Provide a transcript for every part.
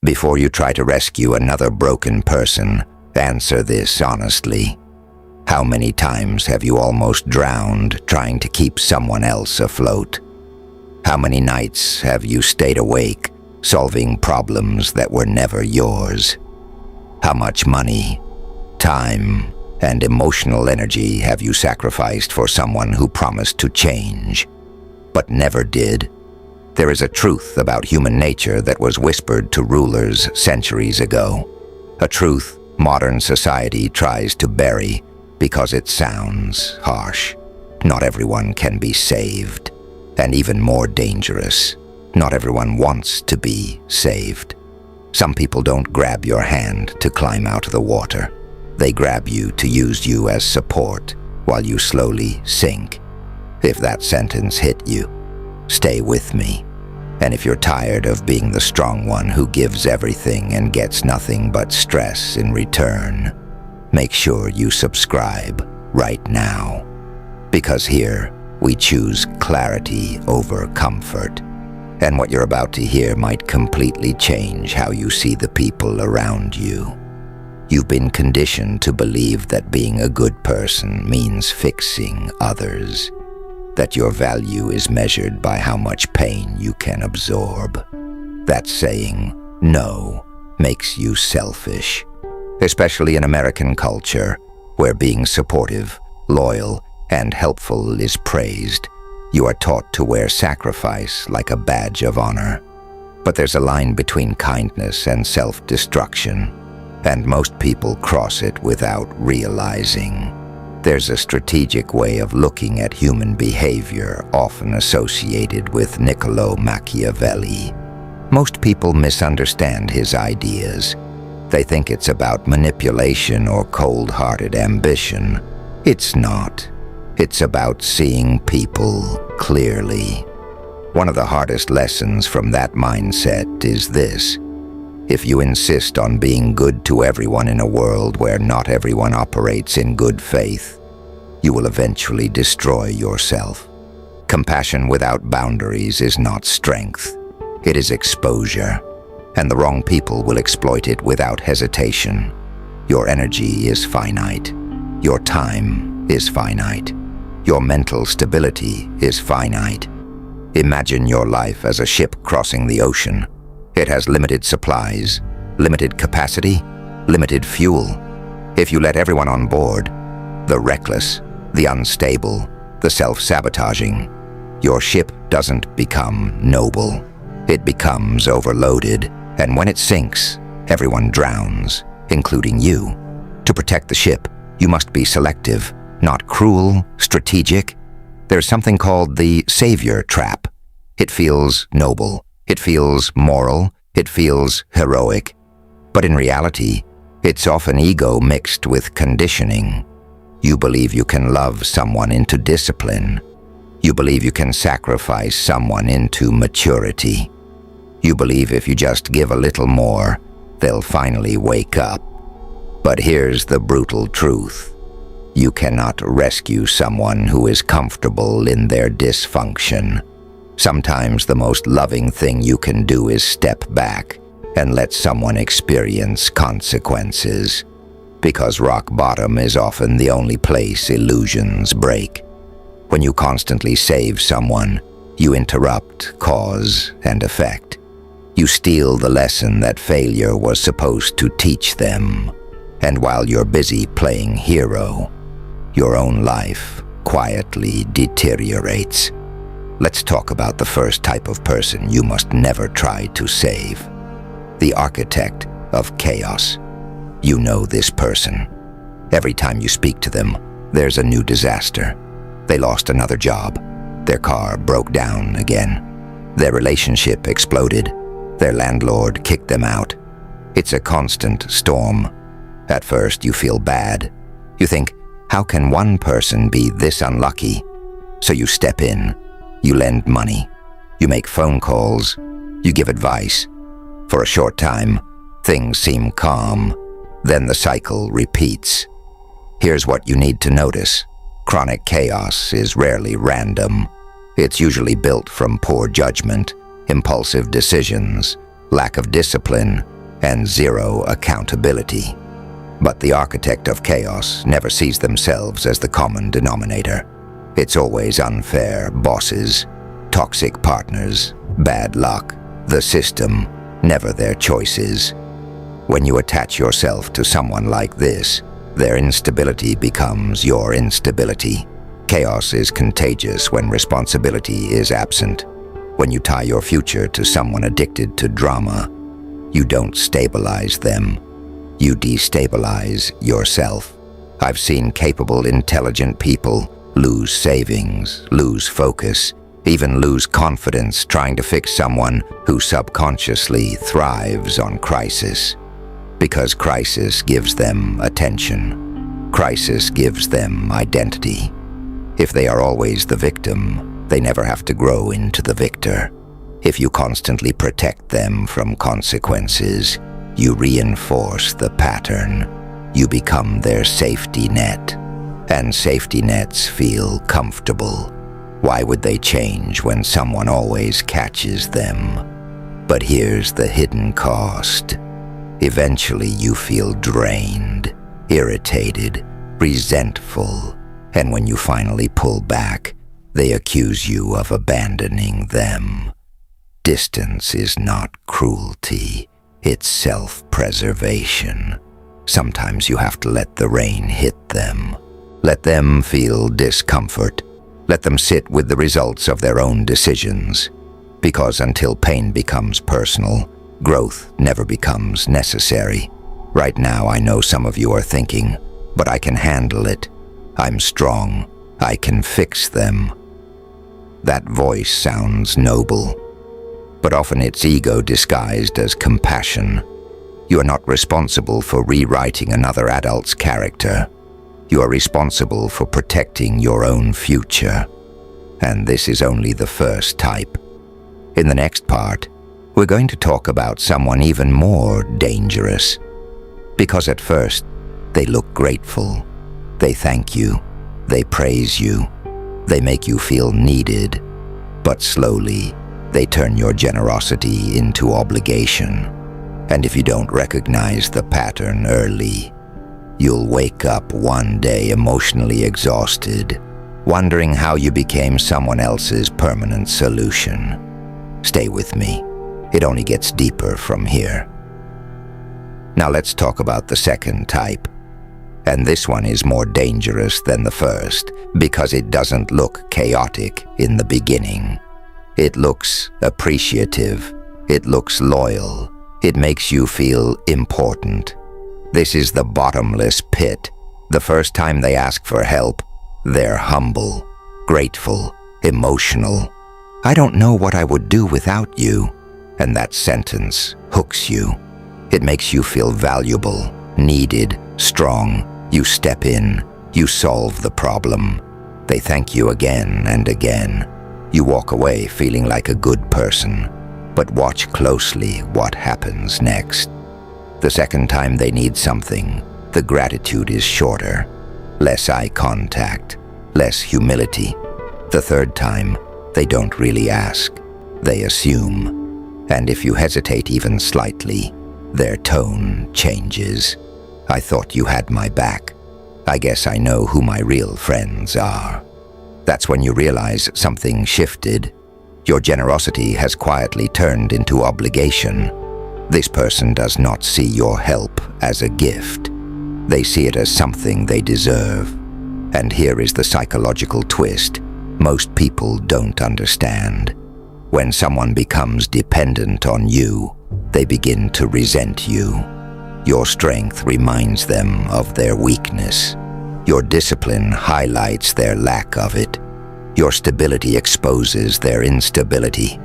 Before you try to rescue another broken person, answer this honestly. How many times have you almost drowned trying to keep someone else afloat? How many nights have you stayed awake, solving problems that were never yours? How much money, time, and emotional energy have you sacrificed for someone who promised to change, but never did? There is a truth about human nature that was whispered to rulers centuries ago. A truth modern society tries to bury because it sounds harsh. Not everyone can be saved. And even more dangerous, not everyone wants to be saved. Some people don't grab your hand to climb out of the water. They grab you to use you as support while you slowly sink. If that sentence hit you, stay with me. And if you're tired of being the strong one who gives everything and gets nothing but stress in return, make sure you subscribe right now. Because here, we choose clarity over comfort. And what you're about to hear might completely change how you see the people around you. You've been conditioned to believe that being a good person means fixing others, that your value is measured by how much pain you can absorb. That saying no makes you selfish, especially in American culture, where being supportive, loyal, and helpful is praised. You are taught to wear sacrifice like a badge of honor. But there's a line between kindness and self-destruction, and most people cross it without realizing. There's a strategic way of looking at human behavior often associated with Niccolò Machiavelli. Most people misunderstand his ideas. They think it's about manipulation or cold-hearted ambition. It's not. It's about seeing people clearly. One of the hardest lessons from that mindset is this: if you insist on being good to everyone in a world where not everyone operates in good faith, you will eventually destroy yourself. Compassion without boundaries is not strength. It is exposure, and the wrong people will exploit it without hesitation. Your energy is finite. Your time is finite. Your mental stability is finite. Imagine your life as a ship crossing the ocean. It has limited supplies, limited capacity, limited fuel. If you let everyone on board, the reckless, the unstable, the self-sabotaging, your ship doesn't become noble. It becomes overloaded, and when it sinks, everyone drowns, including you. To protect the ship, you must be selective, not cruel, strategic. There's something called the savior trap. It feels noble. It feels moral. It feels heroic. But in reality, it's often ego mixed with conditioning. You believe you can love someone into discipline. You believe you can sacrifice someone into maturity. You believe if you just give a little more, they'll finally wake up. But here's the brutal truth. You cannot rescue someone who is comfortable in their dysfunction. Sometimes the most loving thing you can do is step back and let someone experience consequences, because rock bottom is often the only place illusions break. When you constantly save someone, you interrupt cause and effect. You steal the lesson that failure was supposed to teach them, and while you're busy playing hero, your own life quietly deteriorates. Let's talk about the first type of person you must never try to save. The architect of chaos. You know this person. Every time you speak to them, there's a new disaster. They lost another job. Their car broke down again. Their relationship exploded. Their landlord kicked them out. It's a constant storm. At first, you feel bad. You think, how can one person be this unlucky? So you step in. You lend money. You make phone calls. You give advice. For a short time, things seem calm. Then the cycle repeats. Here's what you need to notice. Chronic chaos is rarely random. It's usually built from poor judgment, impulsive decisions, lack of discipline, and zero accountability. But the architect of chaos never sees themselves as the common denominator. It's always unfair bosses, toxic partners, bad luck, the system, never their choices. When you attach yourself to someone like this, their instability becomes your instability. Chaos is contagious when responsibility is absent. When you tie your future to someone addicted to drama, you don't stabilize them. You destabilize yourself. I've seen capable, intelligent people lose savings, lose focus, even lose confidence trying to fix someone who subconsciously thrives on crisis. Because crisis gives them attention. Crisis gives them identity. If they are always the victim, they never have to grow into the victor. If you constantly protect them from consequences, you reinforce the pattern. You become their safety net. And safety nets feel comfortable. Why would they change when someone always catches them? But here's the hidden cost. Eventually you feel drained, irritated, resentful, and when you finally pull back, they accuse you of abandoning them. Distance is not cruelty, it's self-preservation. Sometimes you have to let the rain hit them. Let them feel discomfort. Let them sit with the results of their own decisions. Because until pain becomes personal, growth never becomes necessary. Right now I know some of you are thinking, but I can handle it. I'm strong. I can fix them. That voice sounds noble, but often it's ego disguised as compassion. You are not responsible for rewriting another adult's character. You are responsible for protecting your own future. And this is only the first type. In the next part, we're going to talk about someone even more dangerous. Because at first, they look grateful. They thank you. They praise you. They make you feel needed. But slowly, they turn your generosity into obligation. And if you don't recognize the pattern early, you'll wake up one day emotionally exhausted, wondering how you became someone else's permanent solution. Stay with me. It only gets deeper from here. Now let's talk about the second type. And this one is more dangerous than the first because it doesn't look chaotic in the beginning. It looks appreciative. It looks loyal. It makes you feel important. This is the bottomless pit. The first time they ask for help, they're humble, grateful, emotional. I don't know what I would do without you. And that sentence hooks you. It makes you feel valuable, needed, strong. You step in. You solve the problem. They thank you again and again. You walk away feeling like a good person. But watch closely what happens next. The second time they need something, the gratitude is shorter. Less eye contact, less humility. The third time, they don't really ask. They assume. And if you hesitate even slightly, their tone changes. I thought you had my back. I guess I know who my real friends are. That's when you realize something shifted. Your generosity has quietly turned into obligation. This person does not see your help as a gift. They see it as something they deserve. And here is the psychological twist most people don't understand. When someone becomes dependent on you, they begin to resent you. Your strength reminds them of their weakness. Your discipline highlights their lack of it. Your stability exposes their instability.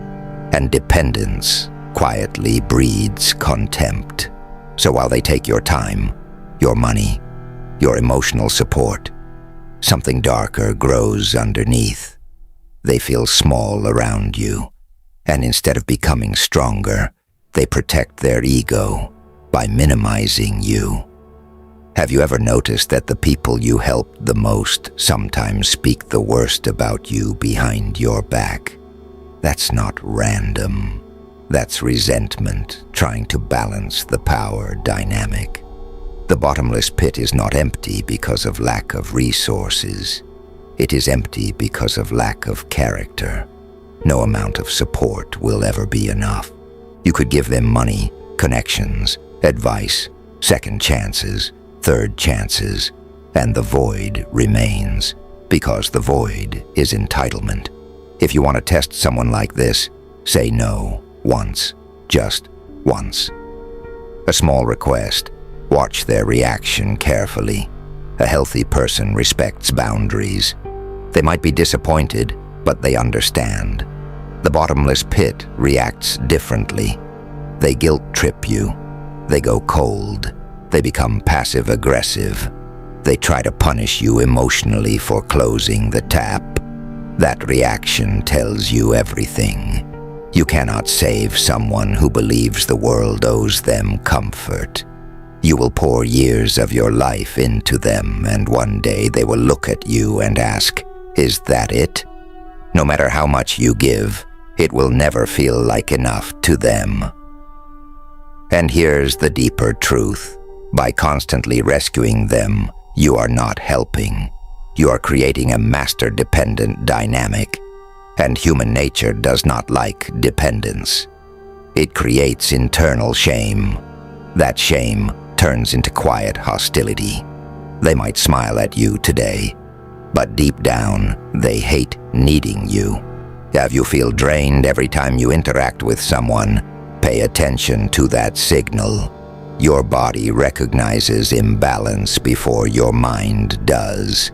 And dependence quietly breeds contempt. So while they take your time, your money, your emotional support, something darker grows underneath. They feel small around you. And instead of becoming stronger, they protect their ego by minimizing you. Have you ever noticed that the people you helped the most sometimes speak the worst about you behind your back? That's not random. That's resentment trying to balance the power dynamic. The bottomless pit is not empty because of lack of resources. It is empty because of lack of character. No amount of support will ever be enough. You could give them money, connections, advice, second chances, third chances, and the void remains, because the void is entitlement. If you want to test someone like this, say no once, just once. A small request. Watch their reaction carefully. A healthy person respects boundaries. They might be disappointed, but they understand. The bottomless pit reacts differently. They guilt-trip you. They go cold. They become passive-aggressive. They try to punish you emotionally for closing the tap. That reaction tells you everything. You cannot save someone who believes the world owes them comfort. You will pour years of your life into them, and one day they will look at you and ask, "Is that it?" No matter how much you give, it will never feel like enough to them. And here's the deeper truth. By constantly rescuing them, you are not helping. You are creating a master-dependent dynamic, and human nature does not like dependence. It creates internal shame. That shame turns into quiet hostility. They might smile at you today, but deep down, they hate needing you. If you feel drained every time you interact with someone, pay attention to that signal. Your body recognizes imbalance before your mind does.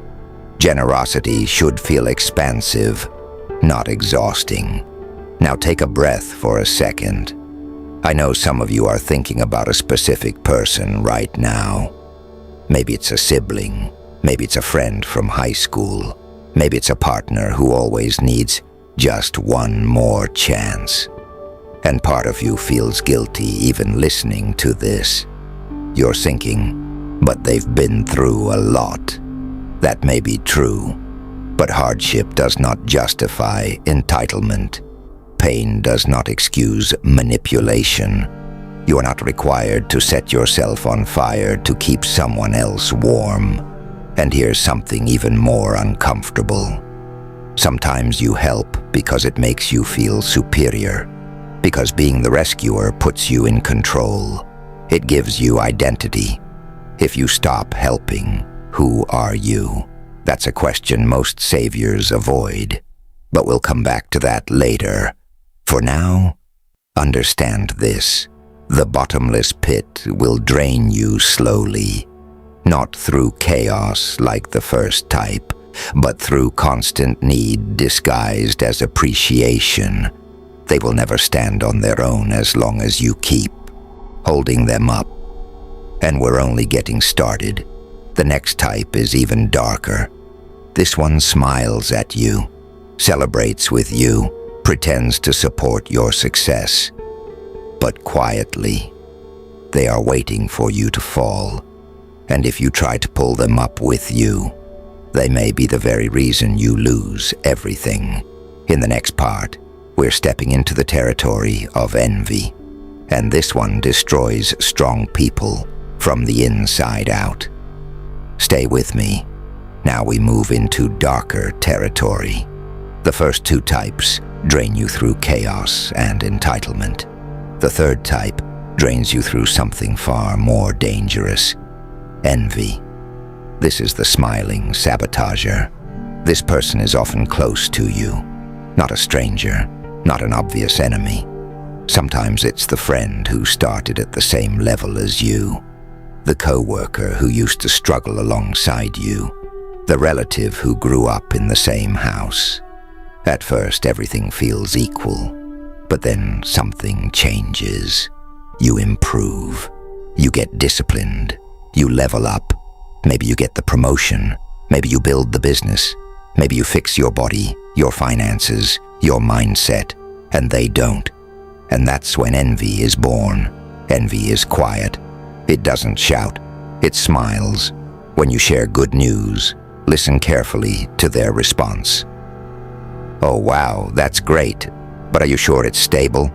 Generosity should feel expansive, not exhausting. Now take a breath for a second. I know some of you are thinking about a specific person right now. Maybe it's a sibling, maybe it's a friend from high school, maybe it's a partner who always needs just one more chance. And part of you feels guilty even listening to this. You're thinking, but they've been through a lot. That may be true, but hardship does not justify entitlement. Pain does not excuse manipulation. You are not required to set yourself on fire to keep someone else warm. And here's something even more uncomfortable. Sometimes you help because it makes you feel superior, because being the rescuer puts you in control. It gives you identity. If you stop helping, who are you? That's a question most saviors avoid, but we'll come back to that later. For now, understand this. The bottomless pit will drain you slowly, not through chaos like the first type, but through constant need disguised as appreciation. They will never stand on their own as long as you keep holding them up. And we're only getting started. The next type is even darker. This one smiles at you, celebrates with you, pretends to support your success. But quietly, they are waiting for you to fall. And if you try to pull them up with you, they may be the very reason you lose everything. In the next part, we're stepping into the territory of envy. And this one destroys strong people from the inside out. Stay with me. Now we move into darker territory. The first two types drain you through chaos and entitlement. The third type drains you through something far more dangerous, envy. This is the Smiling Sabotager. This person is often close to you, not a stranger, not an obvious enemy. Sometimes it's the friend who started at the same level as you, the co-worker who used to struggle alongside you, the relative who grew up in the same house. At first, everything feels equal, but then something changes. You improve. You get disciplined. You level up. Maybe you get the promotion. Maybe you build the business. Maybe you fix your body, your finances, your mindset, and they don't. And that's when envy is born. Envy is quiet. It doesn't shout. It smiles. When you share good news, listen carefully to their response. "Oh wow, that's great, but are you sure it's stable?"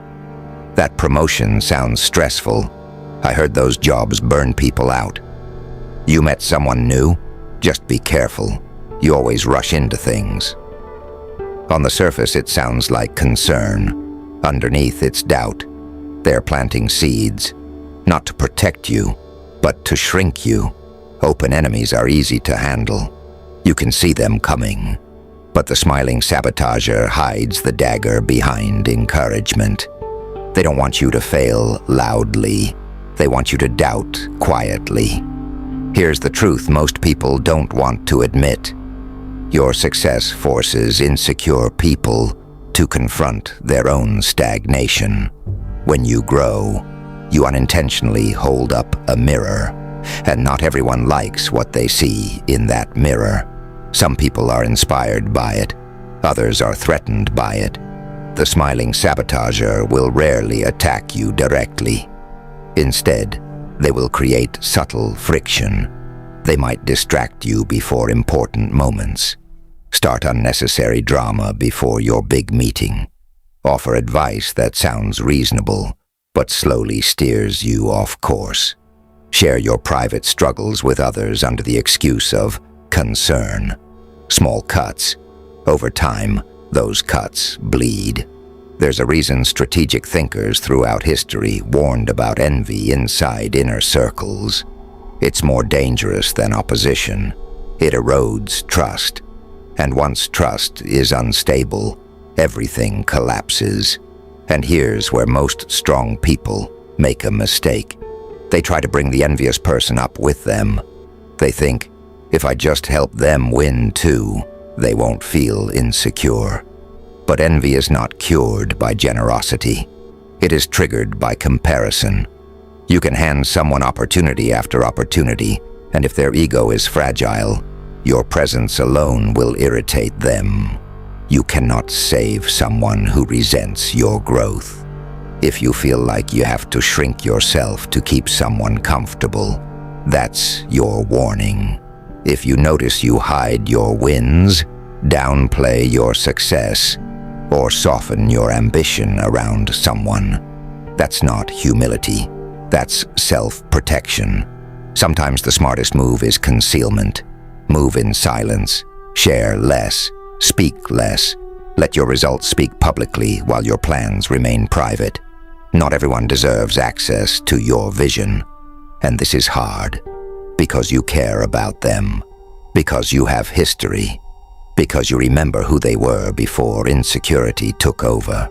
That promotion sounds stressful. I heard those jobs burn people out. You met someone new? Just be careful. You always rush into things. On the surface, it sounds like concern. Underneath, it's doubt. They're planting seeds, not to protect you, but to shrink you. Open enemies are easy to handle. You can see them coming. But the Smiling Sabotager hides the dagger behind encouragement. They don't want you to fail loudly. They want you to doubt quietly. Here's the truth most people don't want to admit. Your success forces insecure people to confront their own stagnation. When you grow, you unintentionally hold up a mirror, and not everyone likes what they see in that mirror. Some people are inspired by it, others are threatened by it. The Smiling Sabotager will rarely attack you directly. Instead, they will create subtle friction. They might distract you before important moments, start unnecessary drama before your big meeting, offer advice that sounds reasonable but slowly steers you off course, share your private struggles with others under the excuse of concern. Small cuts. Over time, those cuts bleed. There's a reason strategic thinkers throughout history warned about envy inside inner circles. It's more dangerous than opposition. It erodes trust. And once trust is unstable, everything collapses. And here's where most strong people make a mistake. They try to bring the envious person up with them. They think, if I just help them win too, they won't feel insecure. But envy is not cured by generosity. It is triggered by comparison. You can hand someone opportunity after opportunity, and if their ego is fragile, your presence alone will irritate them. You cannot save someone who resents your growth. If you feel like you have to shrink yourself to keep someone comfortable, that's your warning. If you notice you hide your wins, downplay your success, or soften your ambition around someone, that's not humility. That's self-protection. Sometimes the smartest move is concealment. Move in silence. Share less. Speak less. Let your results speak publicly while your plans remain private. Not everyone deserves access to your vision. And this is hard. Because you care about them, because you have history, because you remember who they were before insecurity took over.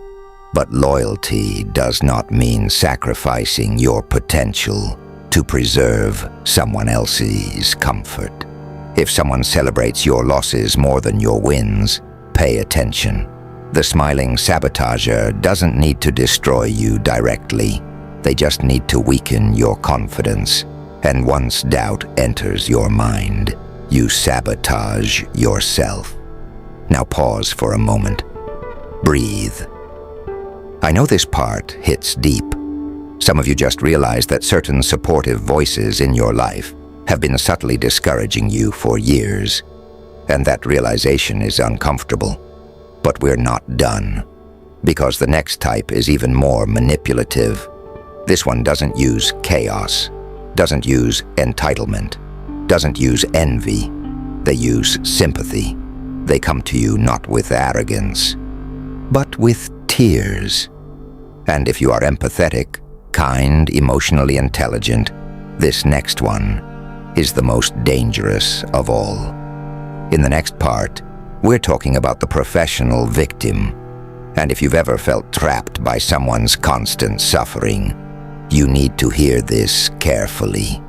But loyalty does not mean sacrificing your potential to preserve someone else's comfort. If someone celebrates your losses more than your wins, pay attention. The Smiling Sabotager doesn't need to destroy you directly. They just need to weaken your confidence. And once doubt enters your mind, you sabotage yourself. Now pause for a moment. Breathe. I know this part hits deep. Some of you just realized that certain supportive voices in your life have been subtly discouraging you for years. And that realization is uncomfortable. But we're not done. Because the next type is even more manipulative. This one doesn't use chaos. Doesn't use entitlement, doesn't use envy. They use sympathy. They come to you not with arrogance, but with tears. And if you are empathetic, kind, emotionally intelligent, this next one is the most dangerous of all. In the next part, we're talking about the professional victim. And if you've ever felt trapped by someone's constant suffering, you need to hear this carefully.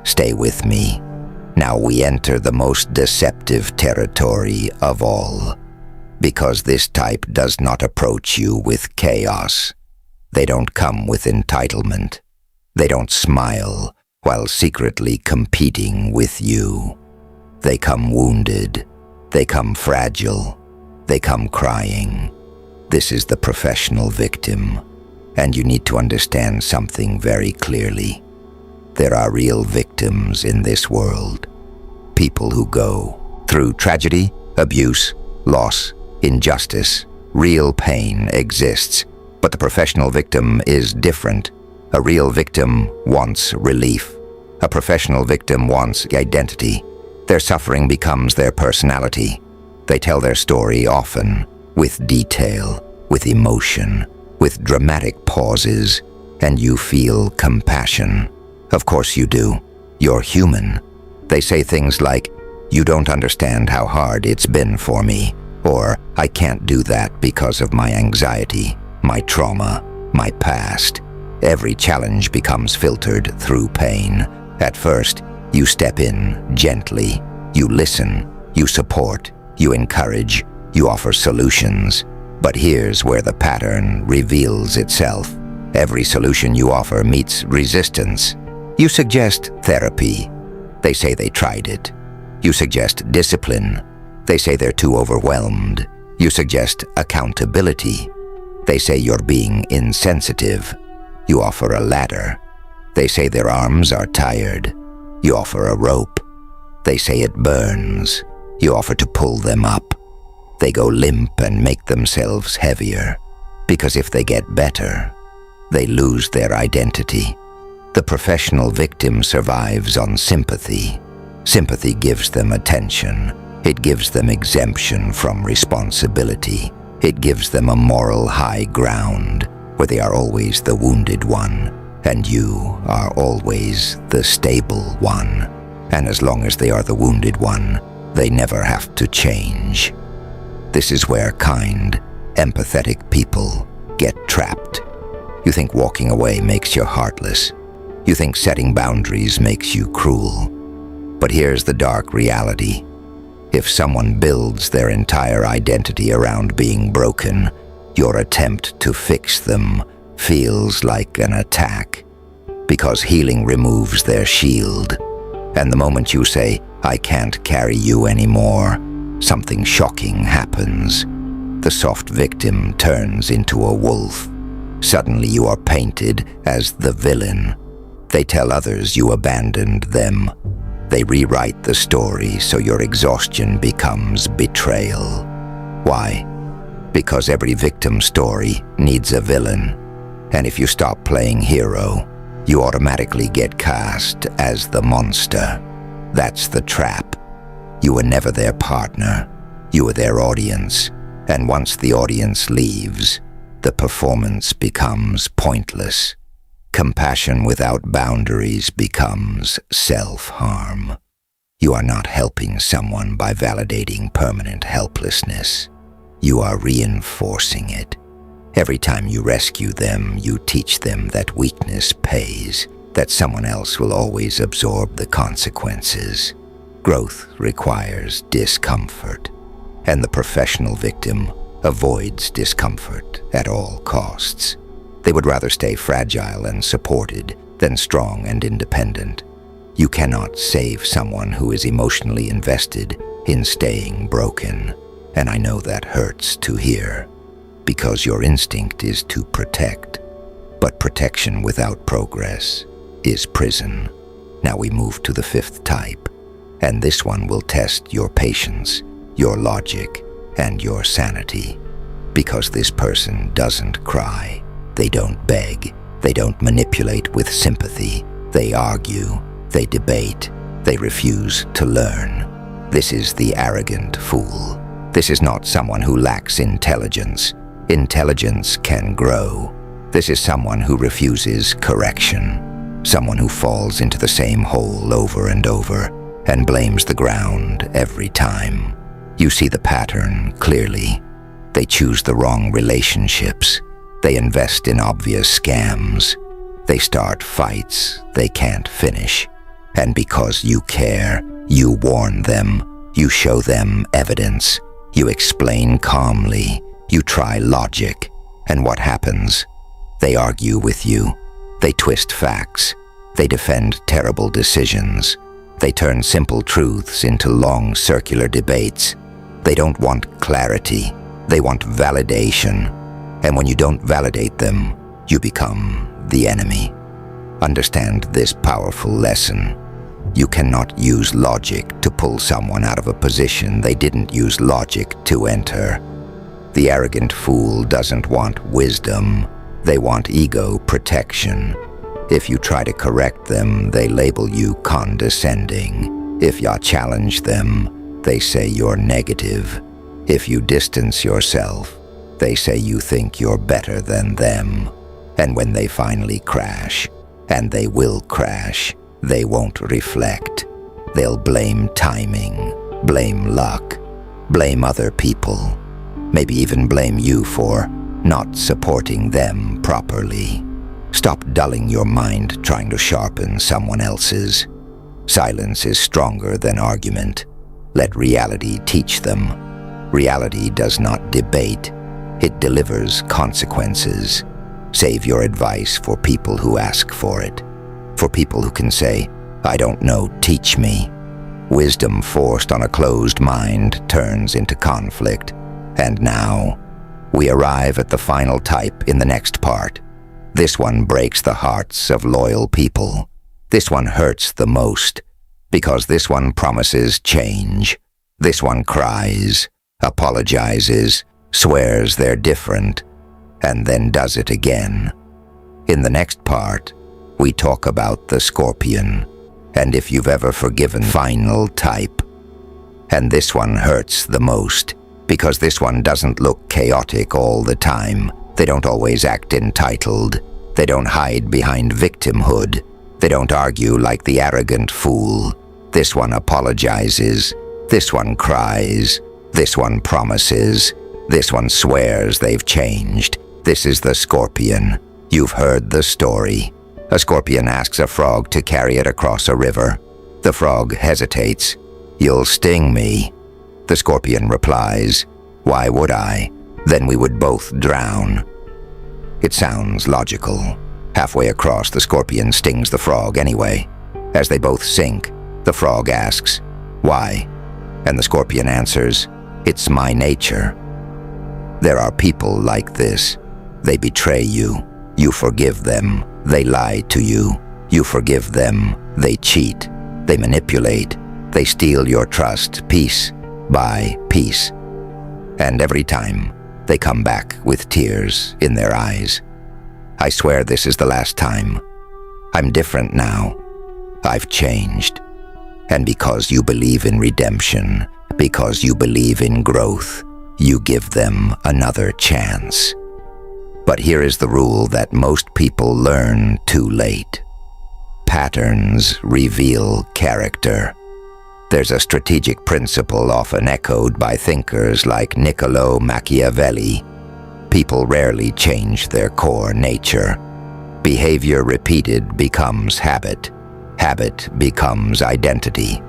Stay with me. Now we enter the most deceptive territory of all. Because this type does not approach you with chaos. They don't come with entitlement. They don't smile while secretly competing with you. They come wounded. They come fragile. They come crying. This is the professional victim. And you need to understand something very clearly. There are real victims in this world. People who go through tragedy, abuse, loss, injustice. Real pain exists, But the professional victim is different. A real victim wants relief. A professional victim wants identity. Their suffering becomes their personality. They tell their story often, with detail, with emotion, with dramatic pauses, and you feel compassion. Of course you do. You're human. They say things like, "You don't understand how hard it's been for me," or "I can't do that because of my anxiety, my trauma, my past." Every challenge becomes filtered through pain. At first, you step in gently. You listen, you support, you encourage, you offer solutions. But here's where the pattern reveals itself. Every solution you offer meets resistance. You suggest therapy. They say they tried it. You suggest discipline. They say they're too overwhelmed. You suggest accountability. They say you're being insensitive. You offer a ladder. They say their arms are tired. You offer a rope. They say it burns. You offer to pull them up. They go limp and make themselves heavier, because if they get better, they lose their identity. The professional victim survives on sympathy. Sympathy gives them attention. It gives them exemption from responsibility. It gives them a moral high ground where they are always the wounded one, and you are always the stable one. And as long as they are the wounded one, they never have to change. This is where kind, empathetic people get trapped. You think walking away makes you heartless. You think setting boundaries makes you cruel. But here's the dark reality. If someone builds their entire identity around being broken, your attempt to fix them feels like an attack, because healing removes their shield. And the moment you say, "I can't carry you anymore," something shocking happens. The soft victim turns into a wolf. Suddenly you are painted as the villain. They tell others you abandoned them. They rewrite the story so your exhaustion becomes betrayal. Why? Because every victim story needs a villain. And if you stop playing hero, you automatically get cast as the monster. That's the trap. You were never their partner. You were their audience. And once the audience leaves, the performance becomes pointless. Compassion without boundaries becomes self-harm. You are not helping someone by validating permanent helplessness. You are reinforcing it. Every time you rescue them, you teach them that weakness pays, that someone else will always absorb the consequences. Growth requires discomfort, and the professional victim avoids discomfort at all costs. They would rather stay fragile and supported than strong and independent. You cannot save someone who is emotionally invested in staying broken, and I know that hurts to hear, because your instinct is to protect. But protection without progress is prison. Now we move to the fifth type, and this one will test your patience, your logic, and your sanity. Because this person doesn't cry. They don't beg. They don't manipulate with sympathy. They argue. They debate. They refuse to learn. This is the arrogant fool. This is not someone who lacks intelligence. Intelligence can grow. This is someone who refuses correction. Someone who falls into the same hole over and over and blames the ground every time. You see the pattern clearly. They choose the wrong relationships. They invest in obvious scams. They start fights they can't finish. And because you care, you warn them. You show them evidence. You explain calmly. You try logic. And what happens? They argue with you. They twist facts. They defend terrible decisions. They turn simple truths into long circular debates. They don't want clarity. They want validation. And when you don't validate them, you become the enemy. Understand this powerful lesson. You cannot use logic to pull someone out of a position they didn't use logic to enter. The arrogant fool doesn't want wisdom. They want ego protection. If you try to correct them, they label you condescending. If you challenge them, they say you're negative. If you distance yourself, they say you think you're better than them. And when they finally crash, and they will crash, they won't reflect. They'll blame timing, blame luck, blame other people, maybe even blame you for not supporting them properly. Stop dulling your mind trying to sharpen someone else's. Silence is stronger than argument. Let reality teach them. Reality does not debate. It delivers consequences. Save your advice for people who ask for it. For people who can say, "I don't know, teach me." Wisdom forced on a closed mind turns into conflict. And now, we arrive at the final type in the next part. This one breaks the hearts of loyal people. This one hurts the most, because this one promises change. This one cries, apologizes, swears they're different, and then does it again. In the next part, we talk about the scorpion, and if you've ever forgiven, final type. And this one hurts the most, because this one doesn't look chaotic all the time. They don't always act entitled. They don't hide behind victimhood. They don't argue like the arrogant fool. This one apologizes. This one cries. This one promises. This one swears they've changed. This is the scorpion. You've heard the story. A scorpion asks a frog to carry it across a river. The frog hesitates. "You'll sting me." The scorpion replies, "Why would I? Then we would both drown." It sounds logical. Halfway across, the scorpion stings the frog anyway. As they both sink, the frog asks, "Why?" And the scorpion answers, "It's my nature." There are people like this. They betray you. You forgive them. They lie to you. You forgive them. They cheat. They manipulate. They steal your trust piece by piece. And every time, they come back with tears in their eyes. I swear this is the last time. I'm different now. I've changed. And because you believe in redemption, because you believe in growth, you give them another chance. But here is the rule that most people learn too late. Patterns reveal character. There's a strategic principle often echoed by thinkers like Niccolò Machiavelli. People rarely change their core nature. Behavior repeated becomes habit. Habit becomes identity.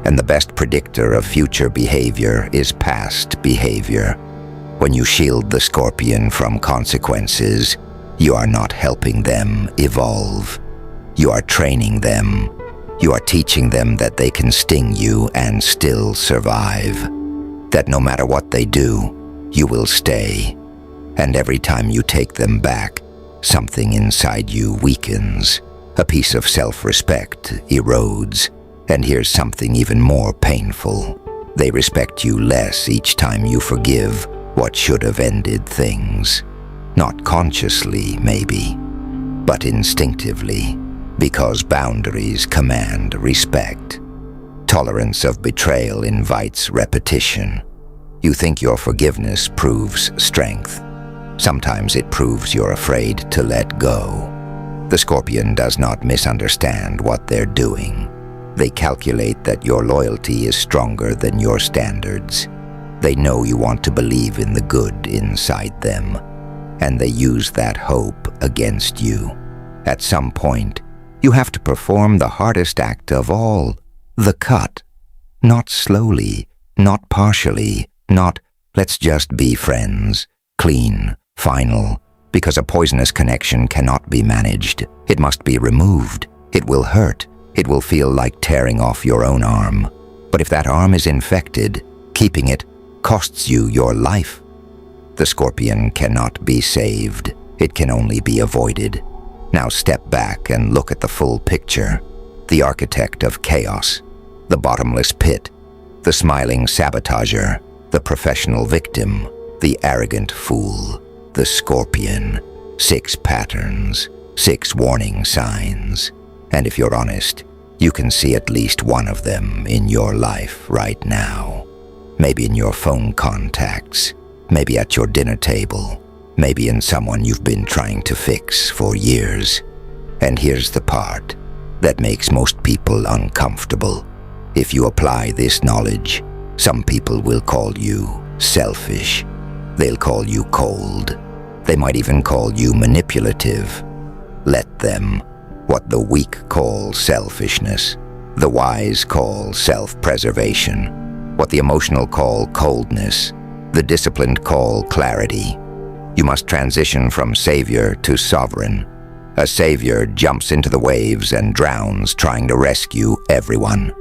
And the best predictor of future behavior is past behavior. When you shield the scorpion from consequences, you are not helping them evolve. You are training them. You are teaching them that they can sting you and still survive. That no matter what they do, you will stay. And every time you take them back, something inside you weakens. A piece of self-respect erodes. And here's something even more painful. They respect you less each time you forgive what should have ended things. Not consciously, maybe, but instinctively, because boundaries command respect. Tolerance of betrayal invites repetition. You think your forgiveness proves strength. Sometimes it proves you're afraid to let go. The scorpion does not misunderstand what they're doing. They calculate that your loyalty is stronger than your standards. They know you want to believe in the good inside them, and they use that hope against you. At some point, you have to perform the hardest act of all, the cut. Not slowly, not partially, not, let's just be friends, clean, final, because a poisonous connection cannot be managed. It must be removed. It will hurt. It will feel like tearing off your own arm. But if that arm is infected, keeping it costs you your life. The scorpion cannot be saved. It can only be avoided. Now step back and look at the full picture. The architect of chaos, the bottomless pit, the smiling sabotager, the professional victim, the arrogant fool, the scorpion. 6 patterns, 6 warning signs, and if you're honest, you can see at least one of them in your life right now. Maybe in your phone contacts, maybe at your dinner table, maybe in someone you've been trying to fix for years. And here's the part that makes most people uncomfortable. If you apply this knowledge, some people will call you selfish. They'll call you cold. They might even call you manipulative. Let them. What the weak call selfishness, the wise call self-preservation, what the emotional call coldness, the disciplined call clarity. You must transition from savior to sovereign. A savior jumps into the waves and drowns trying to rescue everyone.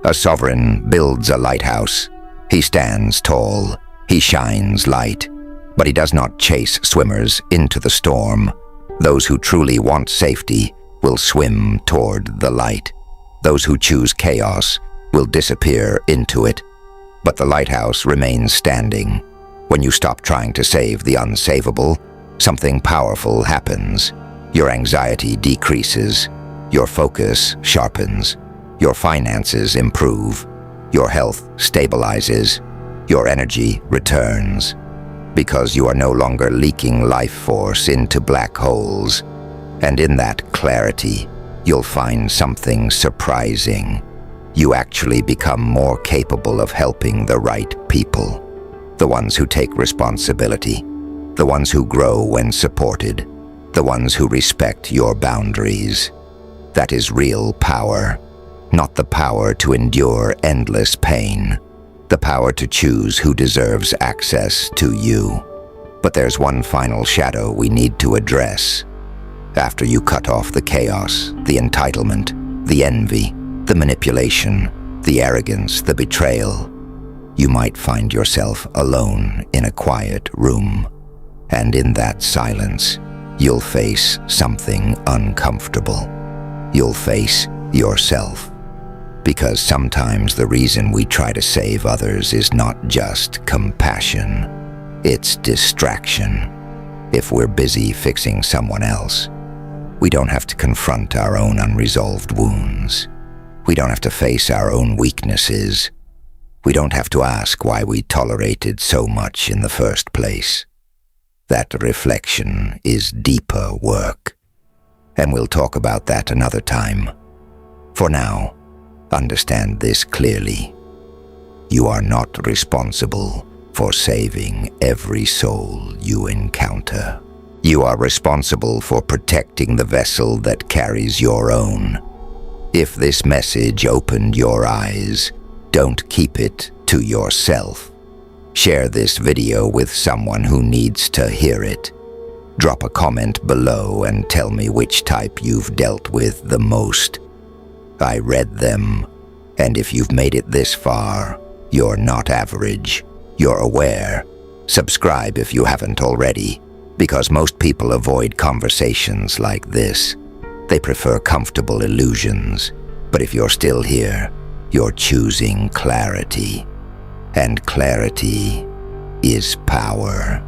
A sovereign builds a lighthouse. He stands tall. He shines light. But he does not chase swimmers into the storm. Those who truly want safety will swim toward the light. Those who choose chaos will disappear into it. But the lighthouse remains standing. When you stop trying to save the unsavable, something powerful happens. Your anxiety decreases. Your focus sharpens. Your finances improve. Your health stabilizes. Your energy returns. Because you are no longer leaking life force into black holes. And in that clarity, you'll find something surprising. You actually become more capable of helping the right people. The ones who take responsibility. The ones who grow when supported. The ones who respect your boundaries. That is real power. Not the power to endure endless pain. The power to choose who deserves access to you. But there's one final shadow we need to address. After you cut off the chaos, the entitlement, the envy, the manipulation, the arrogance, the betrayal, you might find yourself alone in a quiet room. And in that silence, you'll face something uncomfortable. You'll face yourself. Because sometimes the reason we try to save others is not just compassion, it's distraction. If we're busy fixing someone else, we don't have to confront our own unresolved wounds. We don't have to face our own weaknesses. We don't have to ask why we tolerated so much in the first place. That reflection is deeper work. And we'll talk about that another time. For now, understand this clearly. You are not responsible for saving every soul you encounter. You are responsible for protecting the vessel that carries your own. If this message opened your eyes, don't keep it to yourself. Share this video with someone who needs to hear it. Drop a comment below and tell me which type you've dealt with the most. I read them, and if you've made it this far, you're not average. You're aware. Subscribe if you haven't already, because most people avoid conversations like this. They prefer comfortable illusions, but if you're still here, you're choosing clarity. And clarity is power.